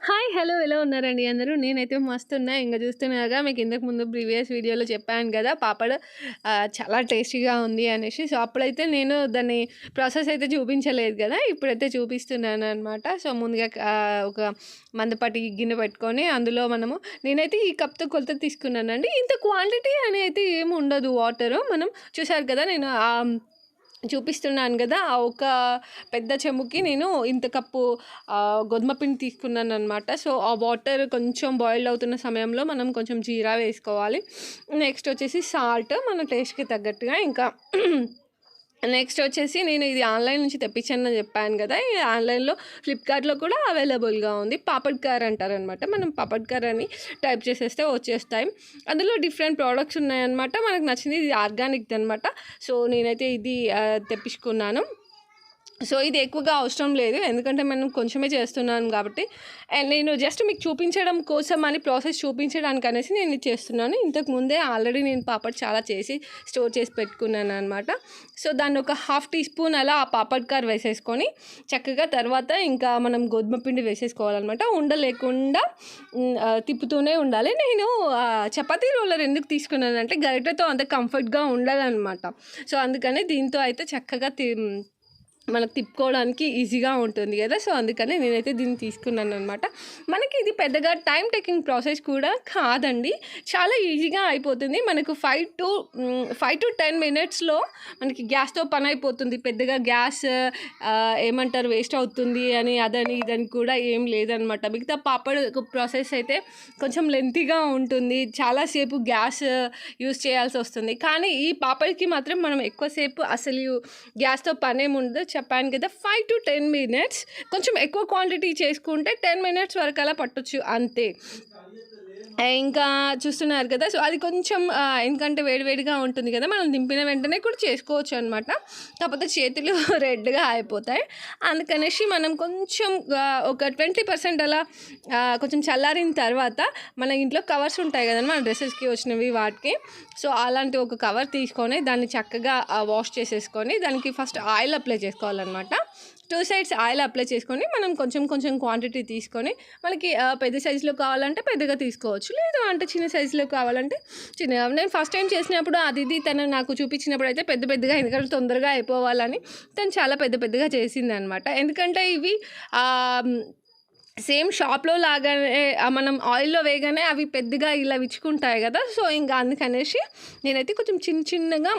Hi! Hello! ఎలా ఉన్నారండి అందరూ? నేనైతే మస్తున్నా. ఇంక చూస్తున్నారుగా మీకు ఇంతకు ముందు ప్రీవియస్ వీడియోలో చెప్పాను గదా! పాపడ్ చాలా టేస్టీగా ఉంది అనేసి. సో, అప్పుడైతే నేను దాన్ని ప్రాసెస్ అయితే చూపించలేదు గదా! ఇప్పుడైతే చూపిస్తున్నాననమాట. సో, ముందుగా ఒక మందపాటి గిన్నె పెట్టుకొని అందులో నేనైతే ఈ కప్‌తో కొలత తీసుకున్నానండి. ఇంత క్వాంటిటీ అని అయితే ఏమి ఉండదు వాటరు. మనం చూసారు కదా! నేను చూపిస్తున్నాను గదా! ఆ ఒక పెద్ద చెంబుకి నేను ఇంత కప్పు గోధుమ పిండి తీసుకున్నాననమాట. సో, ఆ వాటర్ కొంచెం బాయిల్డ్ అవుతున్న సమయంలో మనం కొంచెం జీరా వేసుకోవాలి. నెక్స్ట్ వచ్చేసి సాల్ట్ మన టేస్ట్‌కి తగ్గట్టుగా. ఇంకా నెక్స్ట్ వచ్చేసి నేను ఇది ఆన్‌లైన్ నుంచి తెప్పించానని చెప్పాను గదా! ఈ ఆన్‌లైన్‌లో ఫ్లిప్‌కార్ట్‌లో కూడా అవైలబుల్‌గా ఉంది. పాపడ్ కార్ అంటారనమాట. మనం పాపడ్ కార్ అని టైప్ చేసేస్తే వచ్చేస్తాయి. అందులో డిఫరెంట్ ప్రొడక్ట్స్ ఉన్నాయన్నమాట. మనకు నచ్చింది ఇది ఆర్గానిక్‌దనమాట. సో, నేనైతే ఇది తెప్పించుకున్నాను. సో, ఇది ఎక్కువగా అవసరం లేదు. ఎందుకంటే మనం కొంచెమే చేస్తున్నాను కాబట్టి. అండ్ నేను జస్ట్ మీకు చూపించడం కోసం అని ప్రాసెస్ చూపించడానికి అనేసి నేను ఇది చేస్తున్నాను. ఇంతకు ముందే ఆల్రెడీ నేను పాపడ్ చాలా చేసి స్టోర్ చేసి పెట్టుకున్నాననమాట. సో, దాన్ని ఒక హాఫ్ టీ స్పూన్ అలా ఆ పాపడ్ కార్ వేసేసుకొని చక్కగా తర్వాత ఇంకా మనం గోధుమ పిండి వేసేసుకోవాలనమాట. ఉండలేకుండా తిప్పుతూనే ఉండాలి. నేను చపాతీ రోలర్ ఎందుకు తీసుకున్నానంటే గరిటెతో అంత కంఫర్ట్‌గా ఉండదనమాట. సో, అందుకని దీంతో అయితే చక్కగా మనకు తిప్పుకోవడానికి ఈజీగా ఉంటుంది కదా! సో, అందుకని నేనైతే దీన్ని తీసుకున్నాననమాట. మనకి ఇది పెద్దగా టైమ్ టేకింగ్ ప్రాసెస్ కూడా కాదండి. చాలా ఈజీగా అయిపోతుంది. మనకు 5-10 మినిట్స్‌లో మనకి గ్యాస్‌తో పని అయిపోతుంది. పెద్దగా గ్యాస్ ఏమంటారు వేస్ట్ అవుతుంది అని అదని ఇదని కూడా ఏం లేదనమాట. మిగతా పాపడ్ ప్రాసెస్ అయితే కొంచెం లెంతీగా ఉంటుంది. చాలాసేపు గ్యాస్ యూజ్ చేయాల్సొస్తుంది. కానీ ఈ పాపడ్‌కి మాత్రం మనం ఎక్కువసేపు అసలు గ్యాస్‌తో పనేముండదు. చెప్పాను కదా! 5-10 మినిట్స్. కొంచెం ఎక్కువ క్వాంటిటీ చేసుకుంటే 10 మినిట్స్ వరకు అలా పట్టొచ్చు అంతే. ఇంకా చూస్తున్నారు కదా! సో, అది కొంచెం ఎందుకంటే వేడివేడిగా ఉంటుంది కదా! మనం దింపిన వెంటనే కూడా చేసుకోవచ్చు అనమాట. కాకపోతే చేతులు రెడ్‌గా అయిపోతాయి. అందుకనేసి మనం కొంచెం ఒక 20% అలా కొంచెం చల్లారిన తర్వాత మన ఇంట్లో కవర్స్ ఉంటాయి కదండీ! మన డ్రెసెస్‌కి వచ్చినవి వాటికి. సో, అలాంటి ఒక కవర్ తీసుకొని దాన్ని చక్కగా వాష్ చేసేసుకొని దానికి ఫస్ట్ ఆయిల్ అప్లై చేసుకోవాలనమాట. 2 సైడ్స్ ఆయిల్ అప్లై చేసుకొని మనం కొంచెం కొంచెం క్వాంటిటీ తీసుకొని మనకి పెద్ద సైజులో కావాలంటే పెద్దగా తీసుకోవచ్చు. లేదు అంటే చిన్న సైజులో కావాలంటే చిన్నగా. నేను ఫస్ట్ టైం చేసినప్పుడు అది ఇది తను నాకు చూపించినప్పుడు అయితే పెద్ద పెద్దగా ఎందుకంటే తొందరగా అయిపోవాలని తను చాలా పెద్ద పెద్దగా చేసిందనమాట. ఎందుకంటే ఇవి సేమ్ షాప్‌లో లాగానే మనం ఆయిల్‌లో వేయగానే అవి పెద్దగా ఇలా విచ్చుకుంటాయి కదా! సో, ఇంకా అందుకనేసి నేనైతే కొంచెం చిన్న చిన్నగా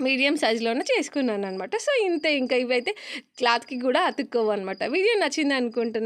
మీడియం సైజులోనే చేసుకున్నాననమాట. సో, ఇంతే ఇంకా ఇవైతే క్లాత్‌కి కూడా అతుక్కోవనమాట. వీడియో నచ్చిందనుకుంటున్నా.